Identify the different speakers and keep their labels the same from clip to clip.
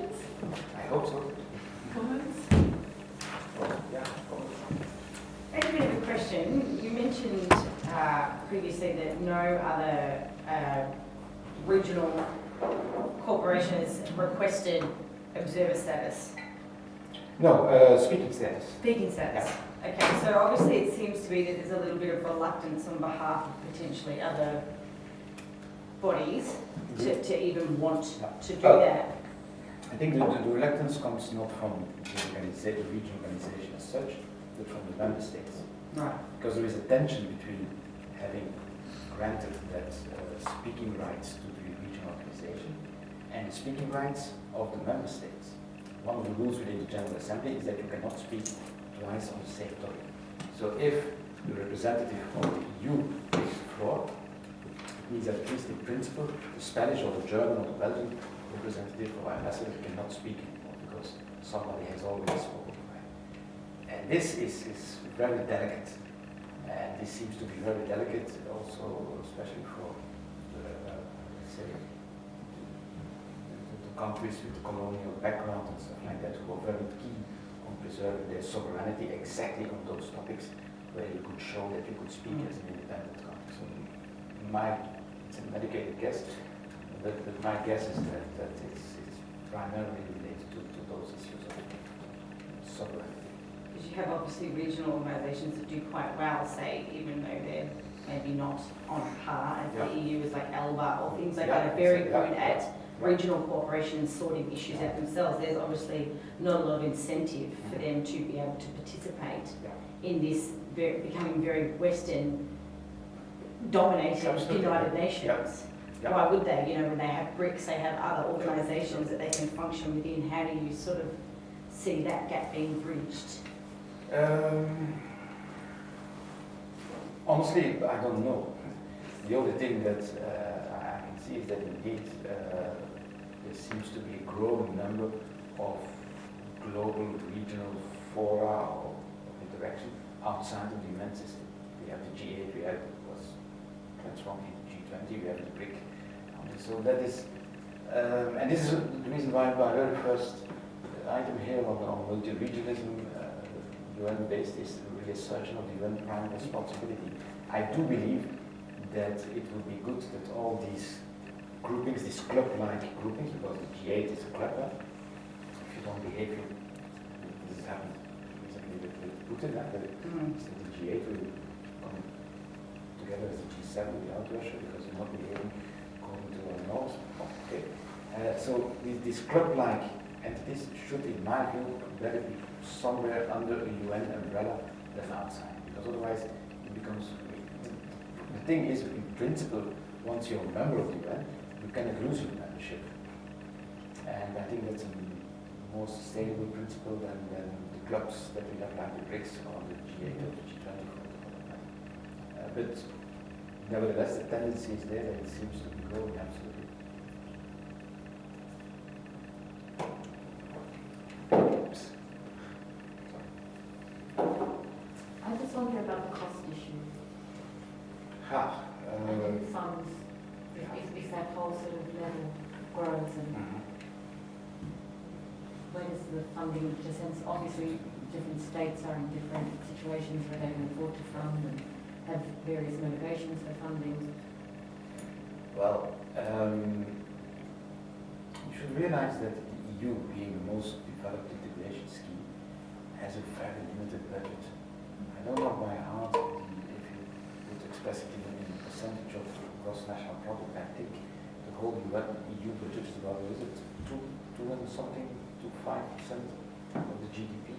Speaker 1: questions?
Speaker 2: I hope so.
Speaker 1: Comments?
Speaker 2: Yeah.
Speaker 3: I have a bit of a question. You mentioned previously that no other regional corporation has requested observer status.
Speaker 2: No, speaking status.
Speaker 3: Speaking status. Okay, so obviously it seems to be that there's a little bit of reluctance on behalf of potentially other bodies to even want to do that.
Speaker 2: I think the reluctance comes not from the regional organization as such, but from the member states.
Speaker 3: Right.
Speaker 2: Because there is a tension between having granted that speaking rights to the regional organization and the speaking rights of the member states. One of the rules within the General Assembly is that you cannot speak twice on the same topic. So if the representative of the EU takes the floor, it means that at least in principle, the Spanish or the German or the Belgian representative or ambassador cannot speak anymore because somebody has already spoken. And this is very delicate. And this seems to be very delicate also, especially for say, the countries with the colonial background and stuff like that, who are very keen on preserving their sovereignty exactly on those topics where you could show that you could speak as an independent country. So it's an educated guess, but my guess is that it's primarily related to those issues of sovereignty.
Speaker 3: Because you have obviously regional organisations that do quite well, say, even though they're maybe not on par as the EU is like ELBA or things like that, are very good at regional corporations sorting issues out themselves. There's obviously not a lot of incentive for them to be able to participate in this becoming very Western dominated United Nations. Why would they? You know, when they have BRICS, they have other organisations that they can function within. How do you sort of see that gap being bridged?
Speaker 2: Honestly, I don't know. The only thing that I can see is that indeed there seems to be a growing number of global regional fora of interaction outside of the UN system. We have the G8, we have was transformed into G20, we have the BRIC. So that is, and this is the reason why my very first item here on multi-regionalism, UN-based, is the reassertion of the UN prime responsibility. I do believe that it would be good that all these groupings, these club-like groupings, because the G8 is a club, if you don't behave, this has happened recently with Putin, that the G8 will come together as the G7 without Russia because you're not behaving according to our norms. Okay. So these club-like entities should, in my view, better be somewhere under a UN umbrella than outside, because otherwise it becomes. The thing is, in principle, once you're a member of the UN, you cannot lose your membership, and I think that's a more sustainable principle than the clubs that we have like the BRICS or the G8 or the G20. But nevertheless, the tendency is there that it seems to be growing absolutely.
Speaker 4: I just wonder about the cost issue.
Speaker 2: And
Speaker 4: funds, if that whole sort of level grows, and where does the funding descend? Obviously, different states are in different situations where they can afford to fund and have various motivations for funding.
Speaker 2: Well, you should realize that the EU, being the most developed integration scheme, has a very limited budget. I don't know by heart if you would express it in a percentage of gross national product. I think the whole EU budget is about, is it 2 and something to 5% of the GDP?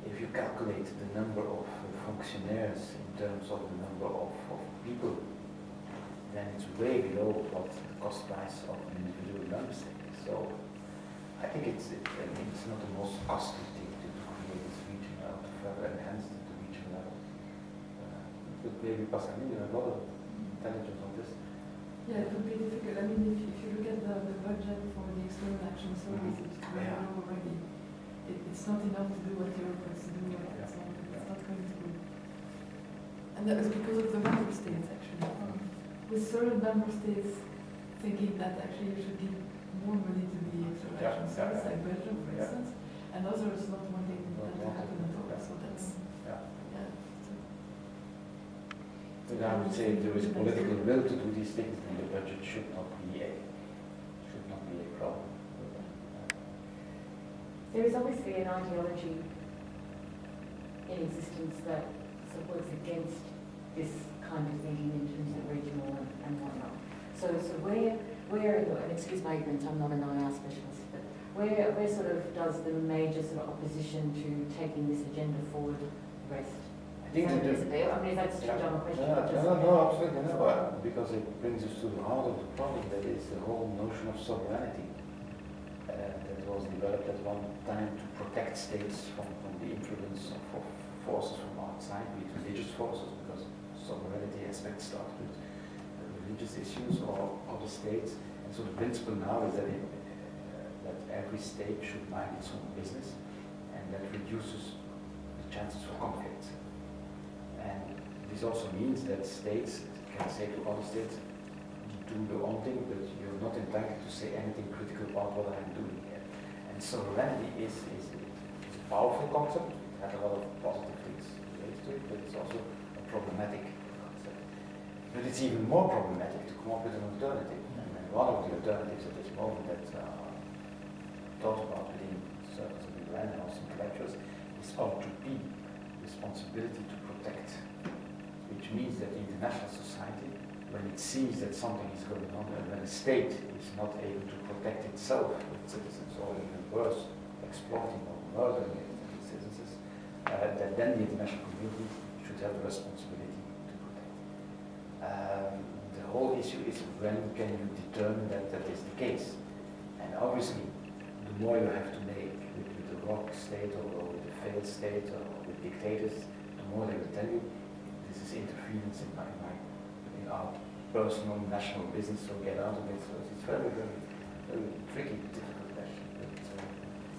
Speaker 2: If you calculate the number of functionaries in terms of the number of people, then it's way below what the cost price of an individual member state is. So I think it's not the most costly thing to create this region to further enhance the region level. But maybe Pascaline, you have a lot of intelligence on this.
Speaker 1: Yeah, it would be difficult. I mean, if you look at the budget for the External Action Service, it's very low already. It's not enough to do what Europe wants to do. It's not going to be. And that was because of the member states, actually. With certain member states thinking that actually you should give more money to the external action service, like Belgium, for instance, and others not wanting that to happen at all. So that's,
Speaker 2: But I would say there is political will to do these things, and the budget should not be a problem.
Speaker 4: There is obviously an ideology in existence that supports against this kind of thinking in terms of regional and whatnot. So where, and excuse my ignorance, I'm not an IR specialist, but where sort of does the major sort of opposition to taking this agenda forward rest?
Speaker 2: I think that
Speaker 4: is that's too dumb a question.
Speaker 2: No, absolutely no, because it brings us to the heart of the problem, that is the whole notion of sovereignty that was developed at one time to protect states from the influence of forces from outside, be it religious forces, because sovereignty aspects start with religious issues or other states. And so the principle now is that that every state should mind its own business, and that reduces the chances for conflict. And this also means that states can say to other states, do your own thing, but you're not entitled to say anything critical about what I'm doing here. And sovereignty is a powerful concept. It has a lot of positive things related to it, but it's also a problematic concept. But it's even more problematic to come up with an alternative. And one of the alternatives at this moment that thought about within circles of the UN and also intellectuals is R2P, responsibility to protect, which means that the international society, when it sees that something is going on, and when a state is not able to protect itself with citizens, or even worse, exploiting or murdering its citizens, that then the international community should have the responsibility to protect. The whole issue is when can you determine that that is the case? And obviously, the more you have to make with the rogue state or with the failed state or with dictators, the more they will tell you this is interference in our personal national business, so get out of it. So it's very, very, very tricky, difficult question.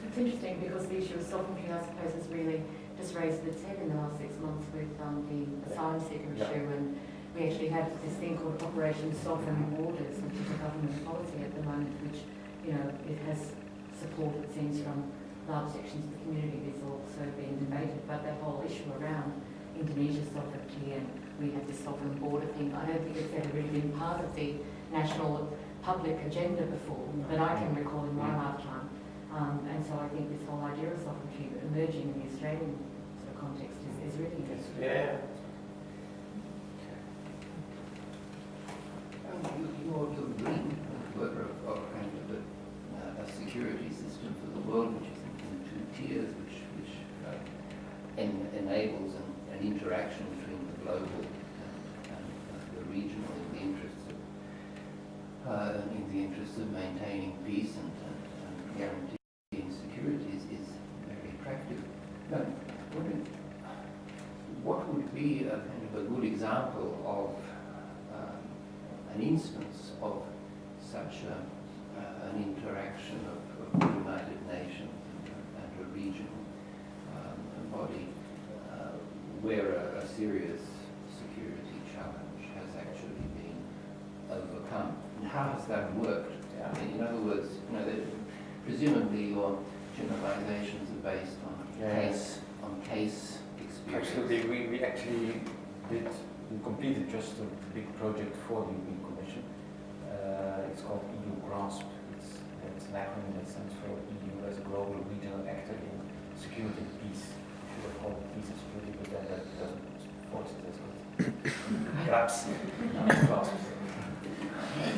Speaker 4: It's interesting because the issue of sovereignty, I suppose, has really just raised its head in the last 6 months with the asylum seeker issue, and we actually have this thing called Operation Sovereign Borders, which is a government policy at the moment, which, you know, it has support, it seems, from large sections of the community. It's also being debated, but that whole issue around Indonesia's sovereignty, and we have this sovereign border thing, I don't think it's ever really been part of the national public agenda before, that I can recall in my lifetime. And so I think this whole idea of sovereignty emerging in the Australian sort of context is really interesting.
Speaker 2: Yeah.
Speaker 5: You're dream were of kind of a security system for the world, which is in 2 tiers, which enables an interaction between the global and the regional in the interests of maintaining peace and guaranteeing security is very attractive. Now, what would be a kind of a good example of an instance of such an interaction of the United Nations and a regional body where a serious security challenge has actually been overcome? And how has that worked? In other words, presumably your generalizations are based on case experience.
Speaker 2: Absolutely. We actually completed just a big project for the European Commission. It's called EU GRASP. It's an acronym that stands for EU as a global regional actor in security and peace. We should have called it peace and security, but that doesn't force it as good. GRASP. GRASP.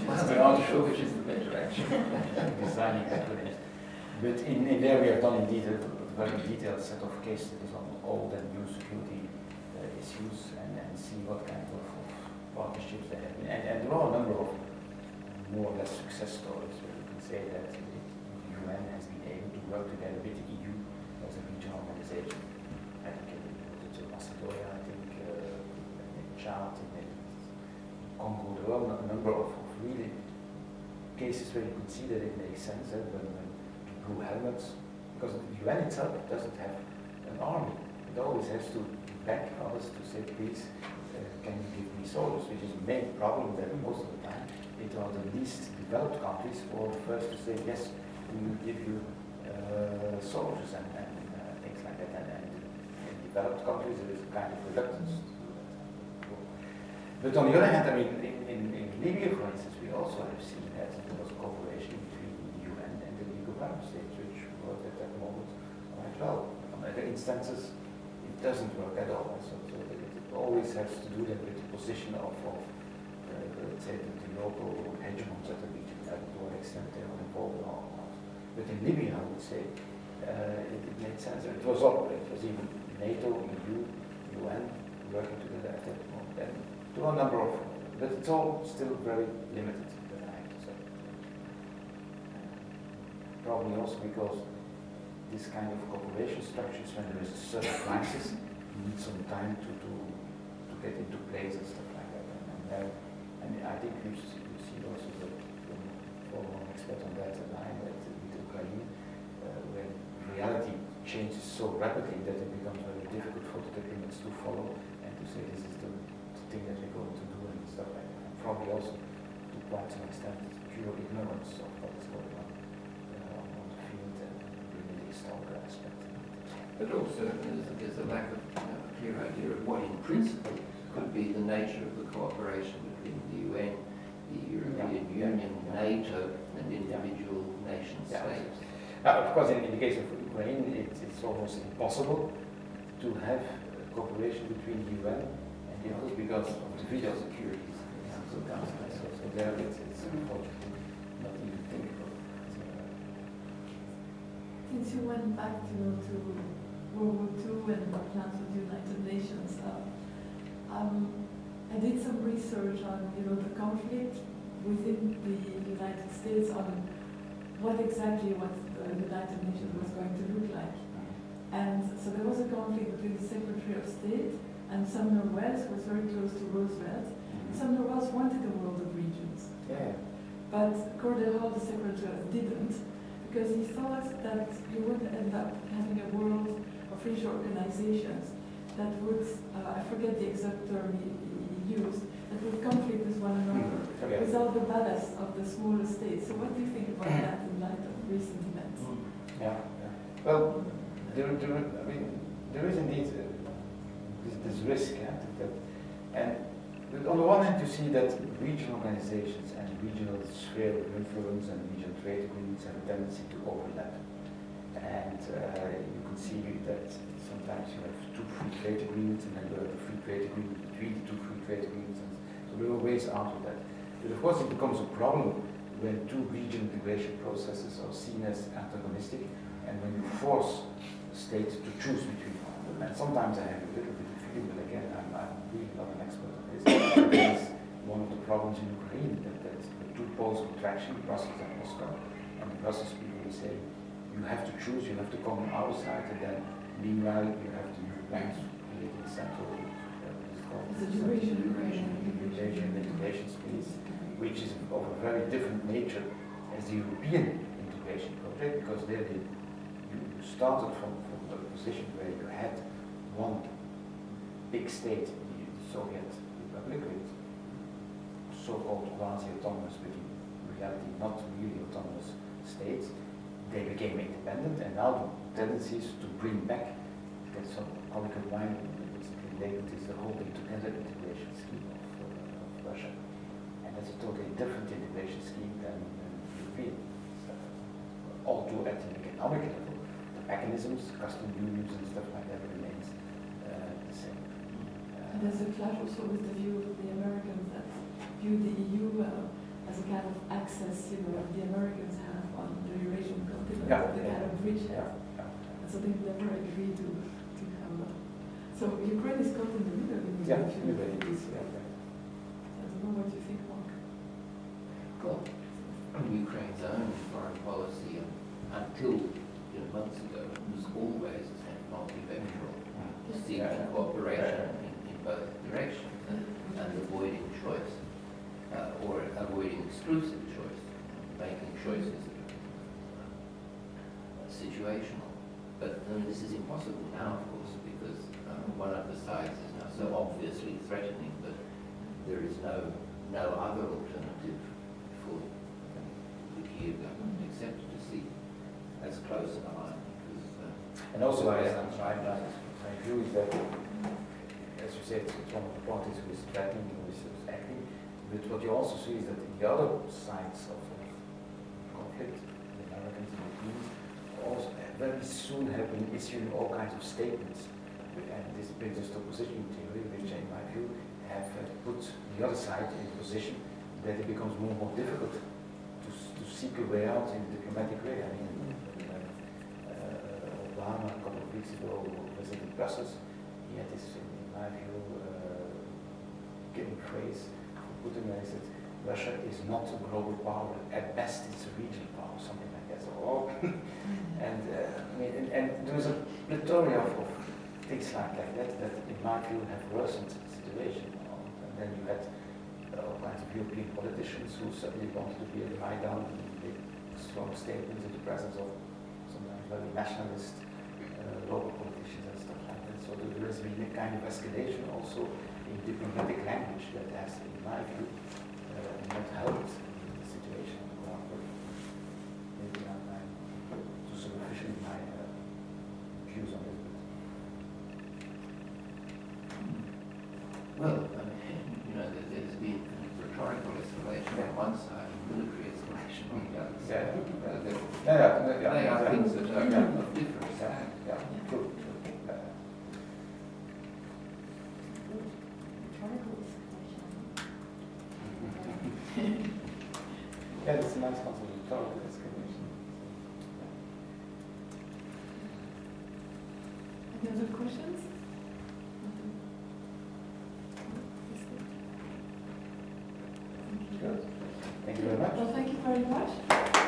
Speaker 5: We're not sure which is the better actually.
Speaker 2: Designing acronyms. But in there we have done indeed a very detailed set of case studies on old and new security issues and see what kind of partnerships they have been. And there are a number of more or less success stories where you can say that the UN has been able to work together with the EU as a regional organization. I think in Macedonia, I think in Chad, in Congo, there are a number of really cases where you could see that it makes sense when the blue helmets, because the UN itself doesn't have an army. It always has to back others to say, please, can you give me soldiers, which is the main problem that most of the time it are the least developed countries were the first to say, yes, we will give you soldiers and things like that. And in developed countries, there is a kind of reluctance. But on the other hand, I mean, in Libya, for instance, we also have seen that there was cooperation between the UN and the League of Arab States, which worked at that moment quite well. On other instances, it doesn't work at all. So it always has to do then with the position of let's say, the local hegemons at the region, to what extent they are involved or not. But in Libya, I would say, it made sense. It was even NATO, EU, UN working together at that moment. And there were a number of, but it's all still very limited, I have to say. Probably also because this kind of cooperation structures, when there is a certain crisis, you need some time to get into place and stuff like that. And I think you see also the former expert on that line that with Ukraine, when reality changes so rapidly that it becomes very difficult for the diplomats to follow and to say this is the thing that we're going to do and stuff like that. And probably also to quite some extent pure ignorance of what is going on the field and really the historical aspect.
Speaker 5: But also there's a lack of a clear idea of what in principle could be the nature of the cooperation between the UN, the European Union, NATO, and individual nation states.
Speaker 2: Now, of course, in the case of Ukraine, it's almost impossible to have cooperation between the UN and the others because of the veto securities. So there it's unfortunately not even thinkable.
Speaker 1: Since you went back to World War II and the plans of the United Nations, I did some research on the conflict within the United States on what the United Nations was going to look like. And so there was a conflict between the Secretary of State and Sumner Welles, who was very close to Roosevelt. Sumner Welles wanted a world of regions.
Speaker 2: Yeah.
Speaker 1: But Cordell, the Secretary, didn't, because he thought that you would end up having a world of free organizations that would, I forget the exact term he used, that would conflict with one another without the ballast of the smaller states. So what do you think about that in light of recent events?
Speaker 2: Yeah. Well, there is indeed this risk, but on the one hand you see that regional organizations and regional sphere of influence and regional trade agreements have a tendency to overlap. And you can see that sometimes you have two free trade agreements and then you have a free trade agreement between the two free trade agreements. And so there are ways out of that. But of course it becomes a problem when two regional integration processes are seen as antagonistic and when you force states to choose between one of them. And sometimes I have a little bit of feeling, but again, I'm really not an expert on this. This is one of the problems in Ukraine, that the two poles of attraction, Brussels and Moscow. And the Brussels people will say, you have to choose, you have to come on our side, and then meanwhile you have to move back to the central,
Speaker 1: The Eurasian
Speaker 2: integration space, which is of a very different nature as the European integration project, because there you started from the position where you had one big state, the Soviet Republic, with so-called quasi-autonomous, but in reality not really autonomous states. They became independent, and now the tendency is to bring back that some colloquial line, labeled is the holding together integration scheme of Russia. And that's a totally different integration scheme than European. Although at an economic level, the mechanisms, custom unions and stuff like that remains the same.
Speaker 1: And there's a clash also with the view of the Americans that view the EU as a kind of access, the Americans have on the Eurasian continent, the kind of bridgehead. And so they never agree to have that. So Ukraine is caught in the middle in the issue. I don't know what you think, Mark.
Speaker 5: Well, Ukraine's own foreign policy until months ago was always multilateral, seeking cooperation in both directions and avoiding choice, or avoiding exclusive choice, making choices situational. But this is impossible now, of course, because one of the sides is now so obviously threatening that there is no other alternative for close ally, because
Speaker 2: And also,
Speaker 5: otherwise
Speaker 2: my view is that, as you said, it's one of the parties who is threatening, who is acting. But what you also see is that in the other sides of conflict, the Americans and the Europeans also very soon have been issuing all kinds of statements. And this brings us to opposition theory, which in my view have put the other side in a position that it becomes more and more difficult to seek a way out in a diplomatic way. I mean, Obama a couple of weeks ago visited Brussels. He had this, in my view, giving phrase for Putin, and he said, Russia is not a global power, at best it's a regional power, something like that. So, and there is a plethora of things like that in my view have worsened the situation. And then you had all kinds of European politicians who suddenly wanted to be at Maidan and make strong statements in the presence of sometimes very nationalist local politicians and stuff like that. So there has been a kind of escalation also in diplomatic language that has, in my view, not helped the situation on the ground. But maybe I'm too superficial in my views on this.
Speaker 5: well, I mean, you know, there's been rhetorical escalation on one side and military escalation on the other side. They are things that are of different sides.
Speaker 2: True. Yeah, that's a nice concept, rhetorical escalation.
Speaker 1: Any other questions?
Speaker 2: Good. Thank you very much.
Speaker 1: Well, thank you very much.